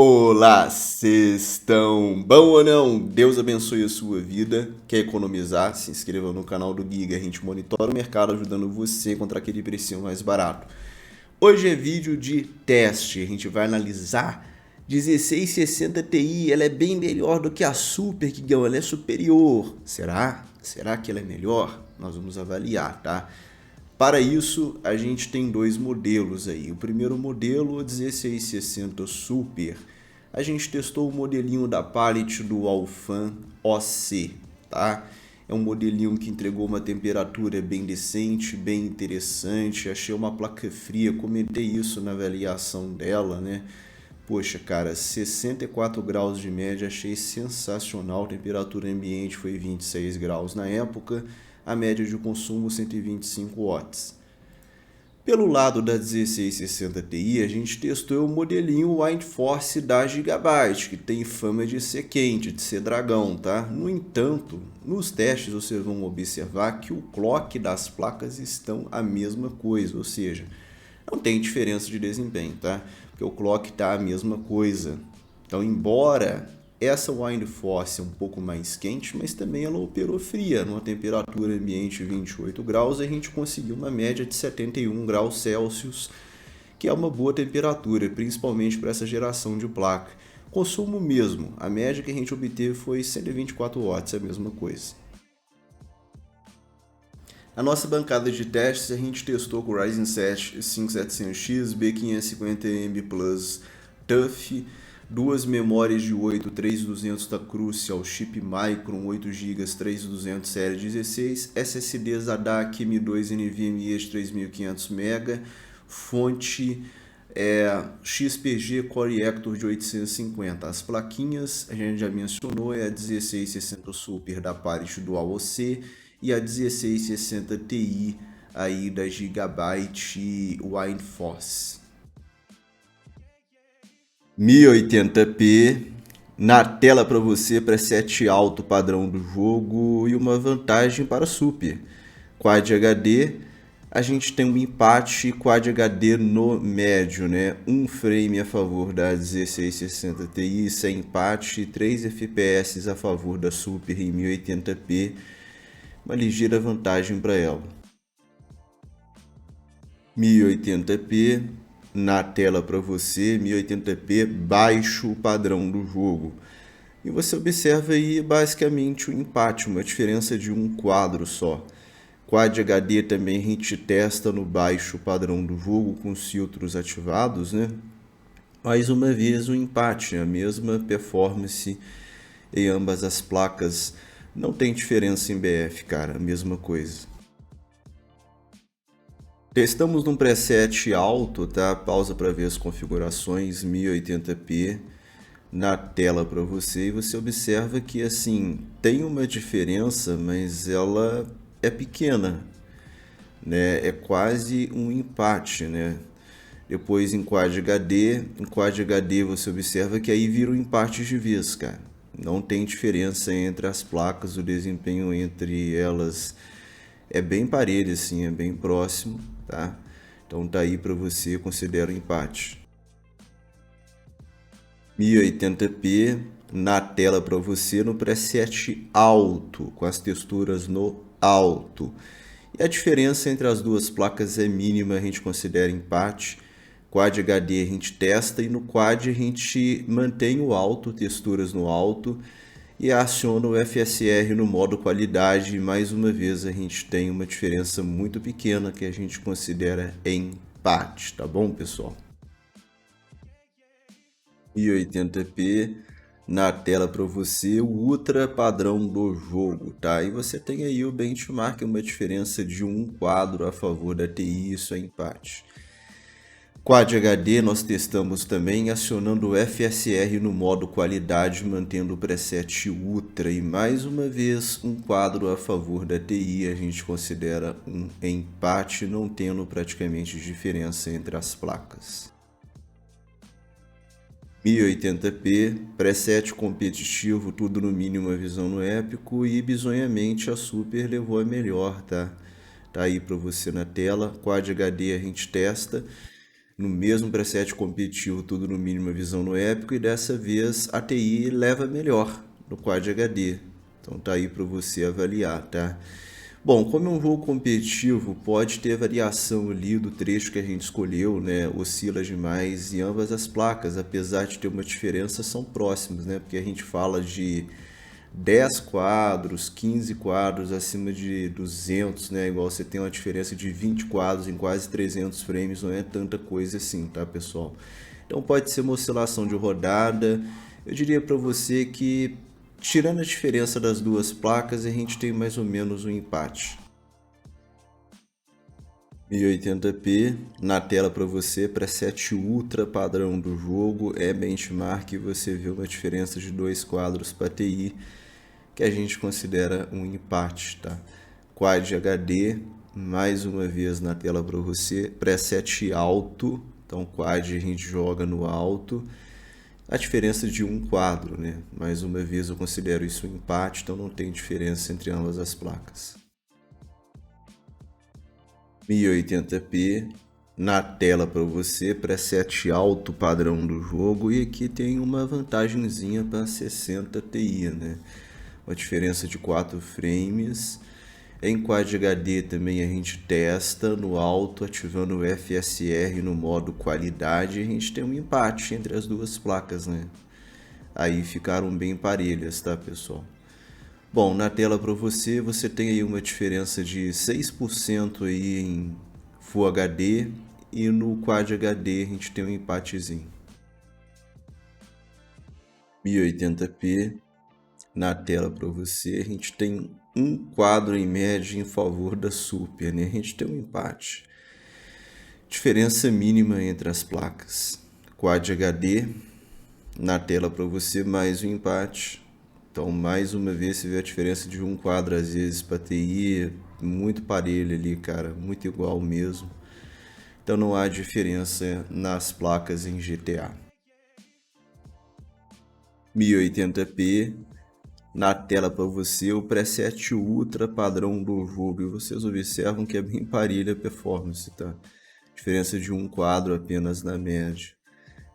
Olá, vocês estão bom ou não? Deus abençoe a sua vida. Quer economizar? Se inscreva no canal do Giga. A gente monitora o mercado ajudando você a encontrar aquele precinho mais barato. Hoje é vídeo de teste. A gente vai analisar 1660 Ti. Ela é bem melhor do que a Super, Gigão. Ela é superior. Será? Será que ela é melhor? Nós vamos avaliar, tá? Para isso, a gente tem dois modelos aí. O primeiro modelo, o 1660 Super. A gente testou o modelinho da Pallet do Alfan OC, tá? É um modelinho que entregou uma temperatura bem decente, bem interessante. Achei uma placa fria, comentei isso na avaliação dela, né? Poxa, cara, 64 graus de média, achei sensacional. A temperatura ambiente foi 26 graus na época, a média de consumo 125 watts. Pelo lado da 1660 Ti, a gente testou o modelinho Windforce da Gigabyte, que tem fama de ser quente, de ser dragão, tá? No entanto, nos testes vocês vão observar que o clock das placas estão a mesma coisa, ou seja, não tem diferença de desempenho, tá? Porque o clock está a mesma coisa. Então, embora essa Windforce é um pouco mais quente, mas também ela operou fria, numa temperatura ambiente 28 graus, a gente conseguiu uma média de 71 graus Celsius, que é uma boa temperatura, principalmente para essa geração de placa. Consumo mesmo, a média que a gente obteve foi 124 watts, é a mesma coisa. A nossa bancada de testes a gente testou com o Ryzen 7 5700X, B550M Plus TUF, duas memórias de 8 3200 da Crucial, chip Micron 8GB 3200 série 16, SSDs ADAC M2 NVMe de 3500MB, fonte XPG Core Hector de 850. As plaquinhas a gente já mencionou, é a 1660 Super da Pallet do AOC e a 1660 Ti aí da Gigabyte Windforce. 1080p na tela para você, preset alto padrão do jogo e uma vantagem para Super. Quad HD, a gente tem um empate Quad HD no médio, né? Um frame a favor da 1660 Ti, sem empate, 3 FPS a favor da Super em 1080p, uma ligeira vantagem para ela. 1080p na tela para você, 1080p baixo o padrão do jogo. E você observa aí basicamente o empate, uma diferença de um quadro só. Quad HD também a gente testa no baixo padrão do jogo com os filtros ativados, né? Mais uma vez o empate, a mesma performance em ambas as placas. Não tem diferença em BF, cara, a mesma coisa. Testamos num preset alto, tá? Pausa para ver as configurações, 1080p na tela para você e você observa que assim tem uma diferença, mas ela é pequena, né? É quase um empate, né? Depois em Quad HD você observa que aí vira um empate de vez, cara. Não tem diferença entre as placas, o desempenho entre elas é bem parelho, assim, é bem próximo, tá? Então tá aí para você, considera o empate. 1080p na tela para você no preset alto, com as texturas no alto. E a diferença entre as duas placas é mínima, a gente considera empate. Quad HD a gente testa e no Quad a gente mantém o alto, texturas no alto, e aciona o FSR no modo qualidade. E mais uma vez a gente tem uma diferença muito pequena que a gente considera empate, tá bom, pessoal? 1080p na tela para você, o ultra padrão do jogo, tá? E você tem aí o benchmark, uma diferença de um quadro a favor da TI, isso é empate. Quad HD nós testamos também acionando o FSR no modo qualidade, mantendo o preset Ultra, e mais uma vez um quadro a favor da TI, a gente considera um empate, não tendo praticamente diferença entre as placas. 1080p, preset competitivo, tudo no mínimo, a visão no épico, e bizonhamente a Super levou a melhor, tá? Tá aí para você na tela. Quad HD a gente testa. No mesmo preset competitivo, tudo no mínimo, visão no épico, e dessa vez a TI leva melhor no Quad HD. Então tá aí para você avaliar, tá? Bom, como é um jogo competitivo, pode ter variação ali do trecho que a gente escolheu, né? Oscila demais e ambas as placas, apesar de ter uma diferença, são próximas, né? Porque a gente fala de 10 quadros, 15 quadros acima de 200, né? Igual você tem uma diferença de 20 quadros em quase 300 frames, não é tanta coisa assim, tá, pessoal? Então pode ser uma oscilação de rodada. Eu diria para você que, tirando a diferença das duas placas, a gente tem mais ou menos um empate. 1080p na tela para você, preset ultra padrão do jogo, é benchmark, e você vê uma diferença de 2 quadros para TI, que a gente considera um empate, tá? Quad HD, mais uma vez na tela para você, preset alto, então Quad a gente joga no alto, a diferença de um quadro, né? Mais uma vez eu considero isso um empate, então não tem diferença entre ambas as placas. 1080p na tela para você, preset alto padrão do jogo, e aqui tem uma vantagenzinha para 60 Ti, né? Uma diferença de 4 frames. Em Quad HD também a gente testa no alto, ativando o FSR no modo qualidade, e a gente tem um empate entre as duas placas, né? Aí ficaram bem parelhas, tá, pessoal? Bom, na tela para você, você tem aí uma diferença de 6% aí em Full HD, e no Quad HD a gente tem um empatezinho. 1080p na tela para você, a gente tem um quadro em média em favor da Super, né? A gente tem um empate. Diferença mínima entre as placas. Quad HD na tela para você, mais um empate. Então, mais uma vez, você vê a diferença de um quadro às vezes para TI, muito parelho ali, cara, muito igual mesmo. Então não há diferença nas placas em GTA. 1080p na tela para você, o preset ultra padrão do jogo, e vocês observam que é bem parelha a performance, tá? Diferença de um quadro apenas na média.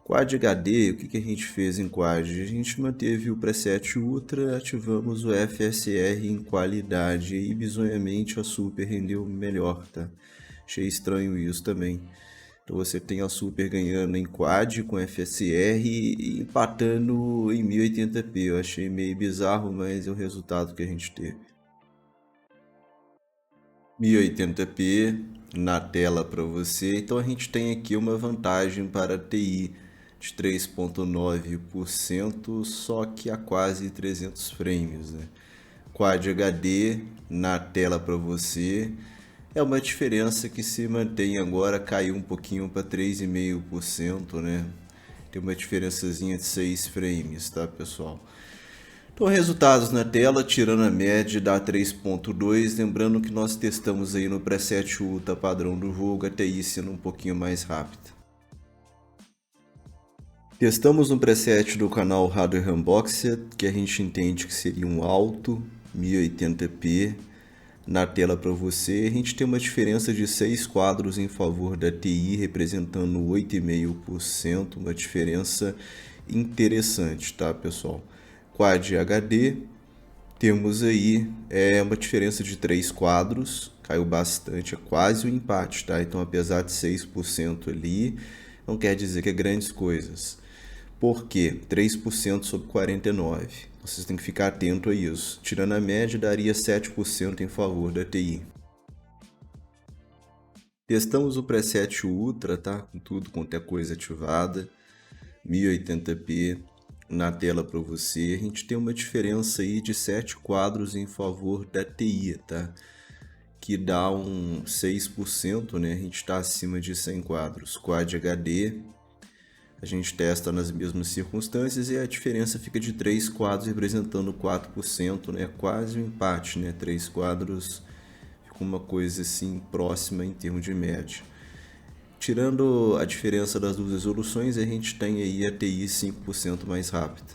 Quad HD, o que a gente fez em Quad? A gente manteve o preset ultra, ativamos o FSR em qualidade, e bizonhamente a Super rendeu melhor, tá? Achei estranho isso também. Então você tem a Super ganhando em Quad com FSR e empatando em 1080p. Eu achei meio bizarro, mas é o resultado que a gente teve. 1080p na tela para você. Então a gente tem aqui uma vantagem para a TI de 3,9%, só que a quase 300 frames, né? Quad HD na tela para você. É uma diferença que se mantém agora, caiu um pouquinho para 3,5%, né? Tem uma diferençazinha de 6 frames, tá, pessoal? Então, resultados na tela, tirando a média, dá 3,2. Lembrando que nós testamos aí no preset ultra padrão do jogo, a TI sendo um pouquinho mais rápida. Testamos no preset do canal Hardware Unboxed, que a gente entende que seria um alto, 1080p. Na tela para você, a gente tem uma diferença de 6 quadros em favor da TI, representando 8,5%, uma diferença interessante, tá, pessoal? Quad HD, temos aí uma diferença de 3 quadros, caiu bastante, é quase um empate, tá? Então, apesar de 6% ali, não quer dizer que é grandes coisas. Por quê? 3% sobre 49%. Vocês têm que ficar atento a isso. Tirando a média, daria 7% em favor da TI. Testamos o preset Ultra, tá? Com tudo quanto é coisa ativada. 1080p na tela para você. A gente tem uma diferença aí de 7 quadros em favor da TI, tá? Que dá um 6%, né? A gente está acima de 100 quadros. Quad HD, a gente testa nas mesmas circunstâncias e a diferença fica de 3 quadros representando 4%, né? Quase um empate, né? 3 quadros fica uma coisa assim próxima em termos de média. Tirando a diferença das duas resoluções, a gente tem aí a TI 5% mais rápida.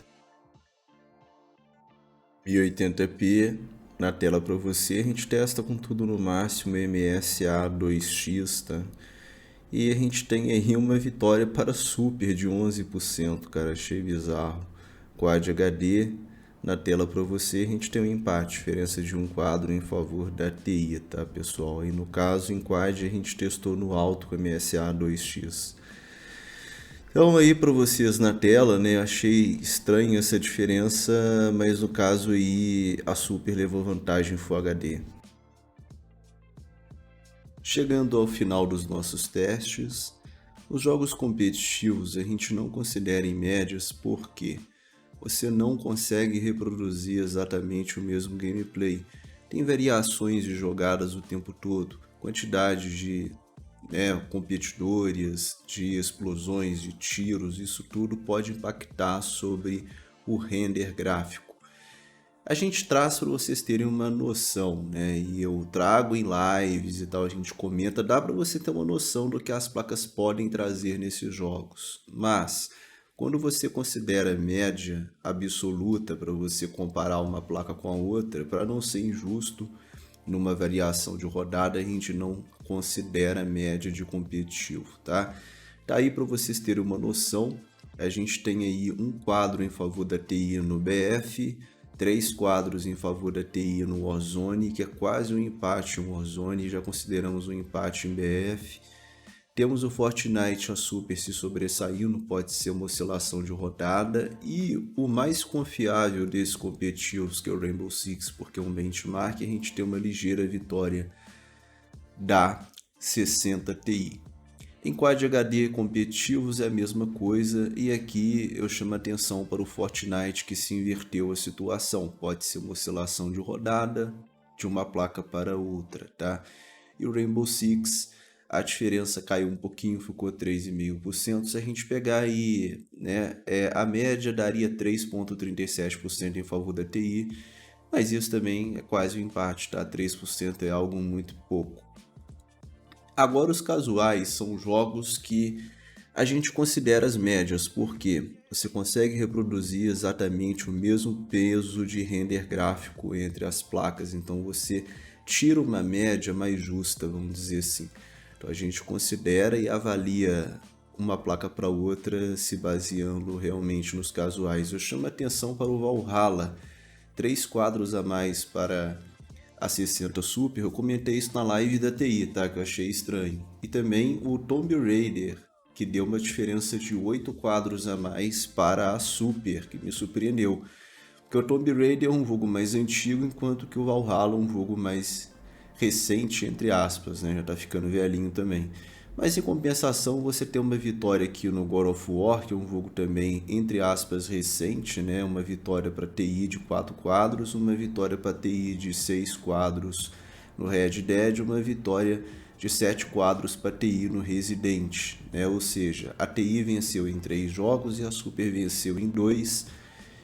1080p na tela para você, a gente testa com tudo no máximo MSA 2x, tá? E a gente tem aí uma vitória para Super de 11%, cara, achei bizarro. Quad HD na tela para você, a gente tem um empate, diferença de um quadro em favor da TI, tá, pessoal? E no caso, em Quad, a gente testou no alto com MSA 2x. Então aí para vocês na tela, né? Achei estranho essa diferença, mas no caso aí a Super levou vantagem Full HD. Chegando ao final dos nossos testes, os jogos competitivos a gente não considera em médias porque você não consegue reproduzir exatamente o mesmo gameplay. Tem variações de jogadas o tempo todo, quantidade de competidores, de explosões, de tiros, isso tudo pode impactar sobre o render gráfico. A gente traz para vocês terem uma noção, né? E eu trago em lives e tal, a gente comenta, dá para você ter uma noção do que as placas podem trazer nesses jogos. Mas quando você considera média absoluta para você comparar uma placa com a outra, para não ser injusto, numa variação de rodada a gente não considera média de competitivo, tá? Tá aí para vocês terem uma noção. A gente tem aí um quadro em favor da TI no BF, 3 quadros em favor da TI no Warzone, que é quase um empate em Warzone, já consideramos um empate em BF. Temos o Fortnite, a Super se sobressaindo, pode ser uma oscilação de rodada. E o mais confiável desses competitivos, que é o Rainbow Six, porque é um benchmark, a gente tem uma ligeira vitória da 60 Ti. Em Quad HD competitivos é a mesma coisa, e aqui eu chamo a atenção para o Fortnite, que se inverteu a situação. Pode ser uma oscilação de rodada de uma placa para outra, tá? E o Rainbow Six, a diferença caiu um pouquinho, ficou 3,5%. Se a gente pegar aí, né, a média daria 3,37% em favor da TI, mas isso também é quase um empate, tá? 3% é algo muito pouco. Agora os casuais são jogos que a gente considera as médias, porque você consegue reproduzir exatamente o mesmo peso de render gráfico entre as placas, então você tira uma média mais justa, vamos dizer assim. Então a gente considera e avalia uma placa para outra se baseando realmente nos casuais. Eu chamo a atenção para o Valhalla, 3 quadros a mais para a 60 Super, eu comentei isso na live da TI, tá? Que eu achei estranho. E também o Tomb Raider, que deu uma diferença de 8 quadros a mais para a Super, que me surpreendeu. Porque o Tomb Raider é um jogo mais antigo, enquanto que o Valhalla é um jogo mais recente, entre aspas, né? Já tá ficando velhinho também. Mas em compensação, você tem uma vitória aqui no God of War, que é um jogo também, entre aspas, recente, né? Uma vitória para TI de 4 quadros, uma vitória para TI de 6 quadros no Red Dead, uma vitória de 7 quadros para TI no Resident, né? Ou seja, a TI venceu em 3 jogos e a Super venceu em 2,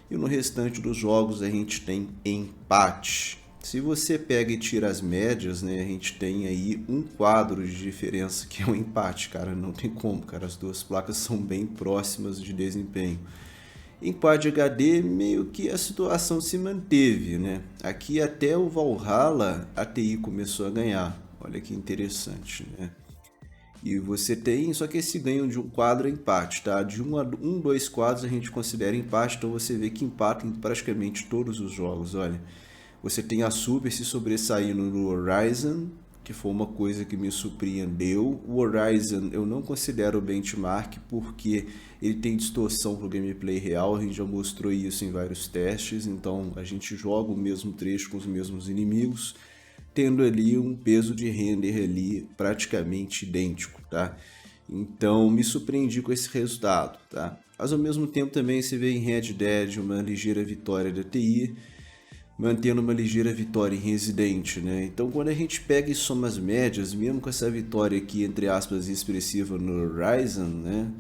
e no restante dos jogos a gente tem empate. Se você pega e tira as médias, né, a gente tem aí um quadro de diferença que é um empate, cara, não tem como, cara, as duas placas são bem próximas de desempenho. Em Quad HD, meio que a situação se manteve, né? Aqui até o Valhalla, a TI começou a ganhar, olha que interessante, né? E você tem, só que esse ganho de um quadro é empate, tá? De 2 quadros a gente considera empate, então você vê que empata em praticamente todos os jogos, olha. Você tem a Super se sobressaindo no Horizon, que foi uma coisa que me surpreendeu. O Horizon eu não considero benchmark porque ele tem distorção para o gameplay real, a gente já mostrou isso em vários testes, então a gente joga o mesmo trecho com os mesmos inimigos, tendo ali um peso de render ali praticamente idêntico, tá? Então me surpreendi com esse resultado, tá? Mas ao mesmo tempo também se vê em Red Dead uma ligeira vitória da TI, mantendo uma ligeira vitória em Resident, né? Então quando a gente pega e soma as médias, mesmo com essa vitória aqui, entre aspas, expressiva no Horizon, né?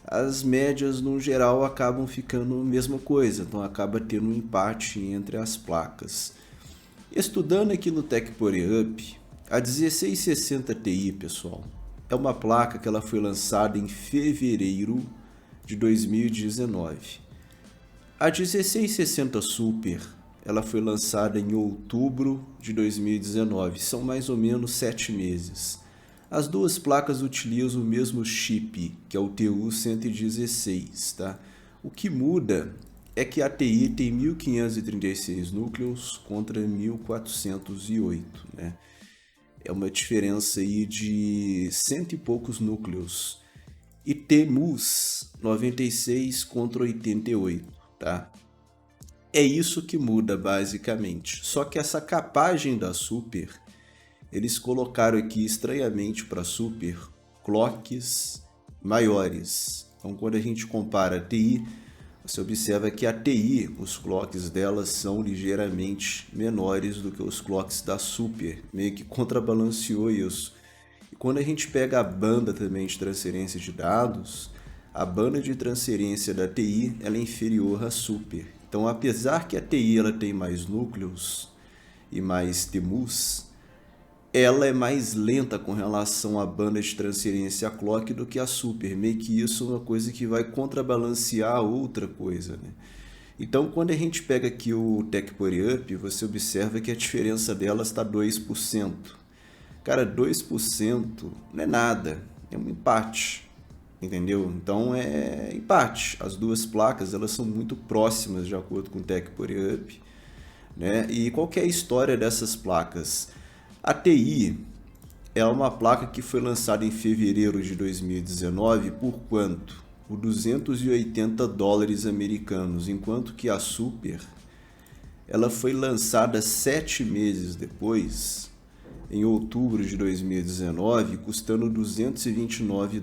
As médias no geral acabam ficando a mesma coisa, então acaba tendo um empate entre as placas. Estudando aqui no Tech Power Up, a 1660 Ti, pessoal, é uma placa que ela foi lançada em fevereiro de 2019. A 1660 Super, ela foi lançada em outubro de 2019, são mais ou menos 7 meses. As duas placas utilizam o mesmo chip, que é o TU-116, tá? O que muda é que a TI tem 1.536 núcleos contra 1.408, né? É uma diferença aí de cento e poucos núcleos. E TMUS 96 contra 88, tá? É isso que muda basicamente. Só que essa capagem da Super, eles colocaram aqui estranhamente para Super clocks maiores. Então quando a gente compara a TI, você observa que a TI, os clocks delas são ligeiramente menores do que os clocks da Super, meio que contrabalanceou isso. E quando a gente pega a banda também de transferência de dados, a banda de transferência da TI ela é inferior à Super. Então, apesar que a TI ela tem mais núcleos e mais TMUs, ela é mais lenta com relação à banda de transferência clock do que a Super. Meio que isso é uma coisa que vai contrabalancear outra coisa, né? Então, quando a gente pega aqui o Tech Power Up, você observa que a diferença dela está 2%. Cara, 2% não é nada, é um empate, entendeu? Então é empate. As duas placas elas são muito próximas de acordo com o Tech Power Up, né? E qual que é a história dessas placas? A TI é uma placa que foi lançada em fevereiro de 2019 por quanto? Por US$ 280 americanos, enquanto que a Super ela foi lançada 7 meses depois, em outubro de 2019, custando US$ 229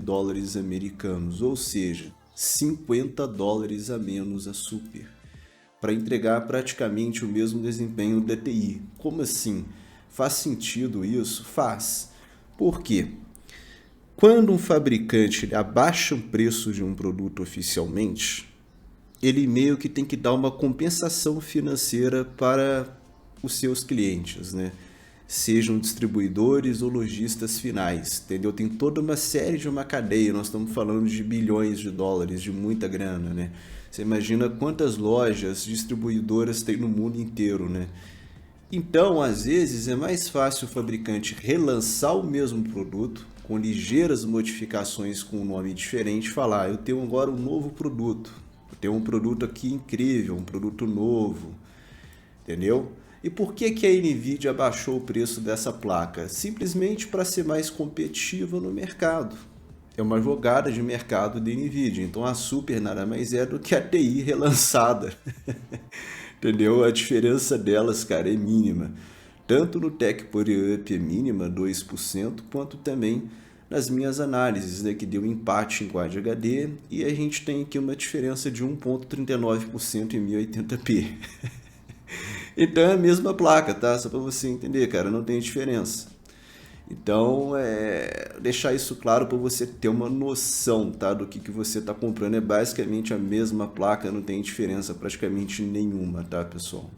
americanos, ou seja, US$ 50 a menos a Super, para entregar praticamente o mesmo desempenho da TI. Como assim? Faz sentido isso? Faz. Por quê? Quando um fabricante abaixa o preço de um produto oficialmente, ele meio que tem que dar uma compensação financeira para os seus clientes, né? Sejam distribuidores ou lojistas finais, entendeu? Tem toda uma série de uma cadeia, nós estamos falando de bilhões de dólares, de muita grana, né? Você imagina quantas lojas distribuidoras tem no mundo inteiro, né? Então, às vezes, é mais fácil o fabricante relançar o mesmo produto, com ligeiras modificações com um nome diferente, falar, eu tenho agora um novo produto, eu tenho um produto aqui incrível, um produto novo, entendeu? E por que que a Nvidia abaixou o preço dessa placa? Simplesmente para ser mais competitiva no mercado. É uma jogada de mercado da Nvidia. Então a Super nada mais é do que a TI relançada. Entendeu? A diferença delas, cara, é mínima. Tanto no Tech Power Up é mínima, 2%, quanto também nas minhas análises, né, que deu empate em Quad HD e a gente tem aqui uma diferença de 1,39% em 1080p. Então é a mesma placa, tá? Só para você entender, cara, não tem diferença. Então, deixar isso claro para você ter uma noção, tá, do que você está comprando. É basicamente a mesma placa, não tem diferença praticamente nenhuma, tá, pessoal?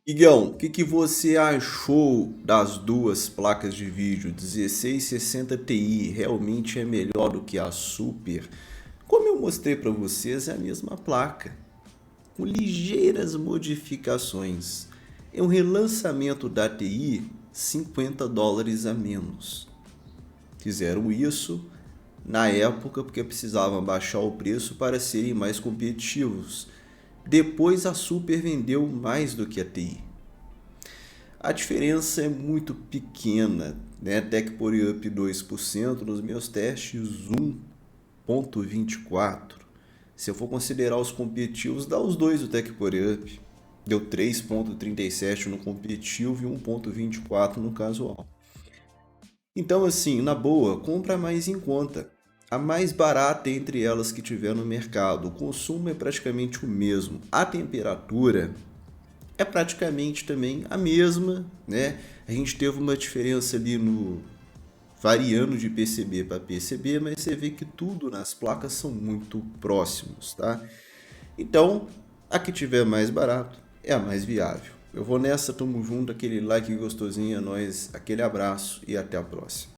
Igão, o que você achou das duas placas de vídeo? 1660 Ti realmente é melhor do que a Super? Como eu mostrei para vocês, é a mesma placa, com ligeiras modificações. É um relançamento da TI, US$ 50 a menos. Fizeram isso na época porque precisavam baixar o preço para serem mais competitivos. Depois a Super vendeu mais do que a TI. A diferença é muito pequena, né? Tech Power Up 2%, nos meus testes 1,24%. Se eu for considerar os competitivos, dá os dois o Tech Power Up. Deu 3,37 no competitivo e 1,24 no casual. Então, assim, na boa, compra mais em conta. A mais barata entre elas que tiver no mercado. O consumo é praticamente o mesmo. A temperatura é praticamente também a mesma, né? A gente teve uma diferença ali no variando de PCB para PCB, mas você vê que tudo nas placas são muito próximos, tá? Então, a que tiver mais barato é a mais viável. Eu vou nessa, tamo junto, aquele like gostosinho, é nóis, aquele abraço e até a próxima.